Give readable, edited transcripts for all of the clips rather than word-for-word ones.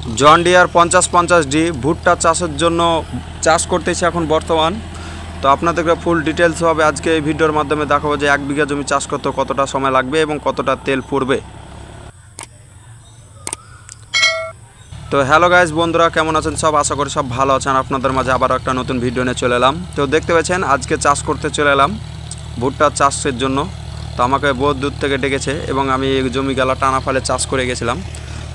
John Deere 5050D ভুট্টা চাষের জন্য চাষ করতেছি এখন বর্তমান। তো আপনাদেরকে ফুল ডিটেলস হবে আজকে এই ভিডিওর মাধ্যমে দেখাবো যে 1 বিঘা জমি চাষ করতে কতটা সময় লাগবে এবং কতটা তেল পড়বে। তো হ্যালো গাইস বন্ধুরা, কেমন আছেন সব? আশা করি সব ভালো আছেন। আপনাদের মাঝে আবার একটা নতুন ভিডিও নিয়ে চলে এলাম। তো দেখতে পাচ্ছেন আজকে চাষ করতে চলে এলাম ভুট্টা চাষের জন্য। তো আমাকে বহুত দূর থেকে ডেকেছে এবং আমি এই জমি গেলা টানা ফালে চাষ করে গেছিলাম।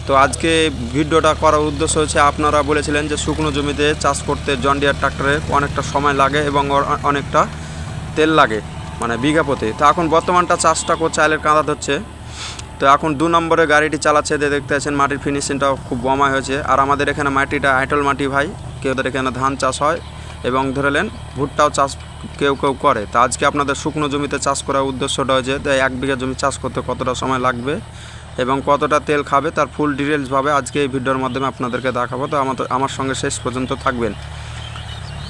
তো আজকে ভিডিওটা করার উদ্দেশ্য হচ্ছে, আপনারা বলেছিলেন যে শুকনো জমিতে চাষ করতে জন ডিয়ার ট্রাক্টরে অনেকটা সময় লাগে এবং অনেকটা তেল লাগে মানে বিঘা প্রতি। তো এখন বর্তমানটা চাষটা চাইলের কাঁদা ধরছে। তো এখন 2 নম্বরে গাড়িটি চালাচ্ছে, দেখতে পাচ্ছেন মাটির ফিনিশিংটাও খুব বমায় হয়েছে। আর আমাদের এখানে মাটিটা আইটল মাটি ভাই, কেউদের এখানে ধান চাষ হয় এবং ধরেলেন ভুট্টাও চাষ কেউ কেউ করে। তো আজকে আপনাদের শুকনো জমিতে চাষ করার উদ্দেশ্যটা হয়েছে 1 বিঘা জমি চাষ করতে কতটা সময় লাগবে এবং কতটা তেল খাবে তার ফুল ডিটেলসভাবে আজকে এই ভিডিওর মাধ্যমে আপনাদেরকে দেখাবো। তো আমার সঙ্গে শেষ পর্যন্ত থাকবেন।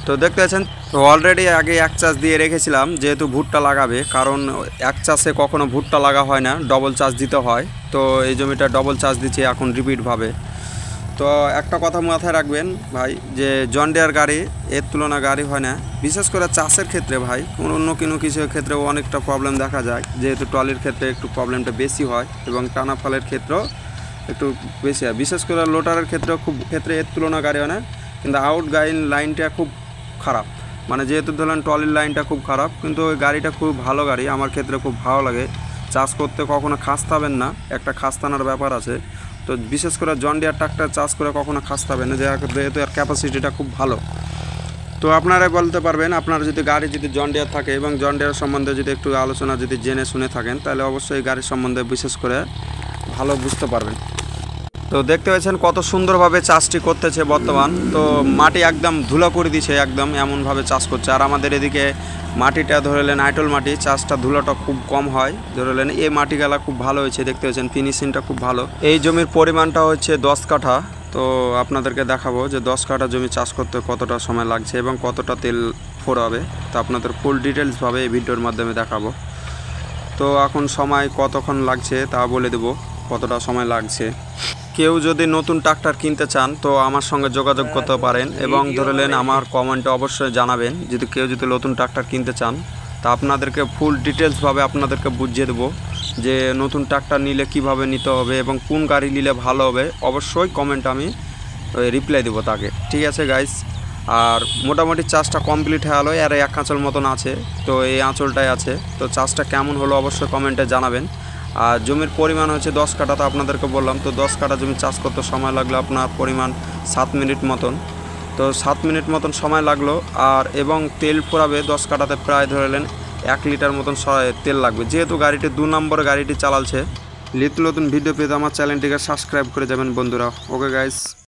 তো দেখতে পাচ্ছেন অলরেডি আগে এক চাষ দিয়ে রেখেছিলাম, যেহেতু ভুট্টা লাগাবে, কারণ এক চাষে কখনো ভুট্টা লাগা হয় না, ডবল চাষ দিতে হয়। তো এই জমিটা ডবল চাষ দিচ্ছে এখন রিপিটভাবে। তো একটা কথা মাথায় রাখবেন ভাই, যে জন ডিয়ার গাড়ি এর তুলনা গাড়ি হয় না। বিশেষ করে চাষের ক্ষেত্রে ভাই, অন্য কোনো কিছুর ক্ষেত্রেও অনেকটা প্রবলেম দেখা যায়, যেহেতু ট্রলির ক্ষেত্রে একটু প্রবলেমটা বেশি হয় এবং টানা ফালের ক্ষেত্রেও একটু বেশি হয়। বিশেষ করে লোটারের ক্ষেত্রেও ক্ষেত্রে এর তুলনা গাড়ি হয় না, কিন্তু আউট লাইনটা খুব খারাপ। মানে যেহেতু ধরেন ট্রলির লাইনটা খুব খারাপ, কিন্তু ওই গাড়িটা খুব ভালো গাড়ি, আমার ক্ষেত্রে খুব ভালো লাগে। চাষ করতে কখনো খাস্তাবেন না, একটা খাস্তানোর ব্যাপার আছে। তো বিশেষ করে জন ডিয়ার ট্রাক্টর চাষ করে কখনো খাস্তাবেন না, যেহেতু এর ক্যাপাসিটিটা খুব ভালো। তো আপনারাই বলতে পারবেন, আপনারা যদি গাড়ি যদি জন ডিয়ার থাকে এবং জন ডিয়ার সম্বন্ধে যদি একটু আলোচনা যদি জেনে শুনে থাকেন, তাহলে অবশ্যই গাড়ির সম্বন্ধে বিশেষ করে ভালো বুঝতে পারবেন। তো দেখতে পাচ্ছেন কত সুন্দরভাবে চাষটি করতেছে বর্তমান। তো মাটি একদম ধুলা করে দিছে, একদম এমনভাবে চাষ করছে। আর আমাদের এদিকে মাটিটা ধরেলেন আইটল মাটি, চাষটা ধুলাটা খুব কম হয়। ধরেলেন এই মাটিগুলা খুব ভালো হয়েছে, দেখতে পাচ্ছেন ফিনিশিংটা খুব ভালো। এই জমির পরিমাণটা হচ্ছে 10 কাঠা। তো আপনাদেরকে দেখাবো যে 10 কাঠা জমি চাষ করতে কতটা সময় লাগছে এবং কতটা তেল ফোরাবে। তো আপনাদের ফুল ডিটেলসভাবে এই ভিডিওর মাধ্যমে দেখাবো। তো এখন সময় কতক্ষণ লাগছে তা বলে দেবো, কতটা সময় লাগছে। কেউ যদি নতুন ট্রাক্টর কিনতে চান তো আমার সঙ্গে যোগাযোগ করতে পারেন এবং ধরলেন আমার কমেন্টে অবশ্যই জানাবেন যদি কেউ যদি নতুন ট্রাক্টর কিনতে চান। তা আপনাদেরকে ফুল ডিটেলসভাবে আপনাদেরকে বুঝিয়ে দেবো যে নতুন ট্রাক্টর নিলে কিভাবে নিতে হবে এবং কোন গাড়ি নিলে ভালো হবে। অবশ্যই কমেন্টে আমি রিপ্লাই দেবো তাকে, ঠিক আছে গাইস। আর মোটামুটি চাষটা কমপ্লিট হয়ে গেলো, আর 1 আঁচল মতন আছে। তো এই আঁচলটাই আছে। তো চাষটা কেমন হলো অবশ্যই কমেন্টে জানাবেন। আর জমির পরিমাণ হচ্ছে 10 কাঠা, তো আপনাদেরকে বললাম। তো 10 কাঠা জমি চাষ করতে সময় লাগলো আপনার পরিমাণ 7 মিনিট মতন। তো 7 মিনিট মতন সময় লাগলো। আর এবং তেল পোড়াবে 10 কাঠাতে প্রায় ধরলেন 1 লিটার মতন তেল লাগবে, যেহেতু গাড়িটি 2 নম্বরে গাড়িটি চালাচ্ছে। নিত্য নতুন ভিডিও পেতে আমার চ্যানেলটিকে সাবস্ক্রাইব করে যাবেন বন্ধুরা। Okay guys.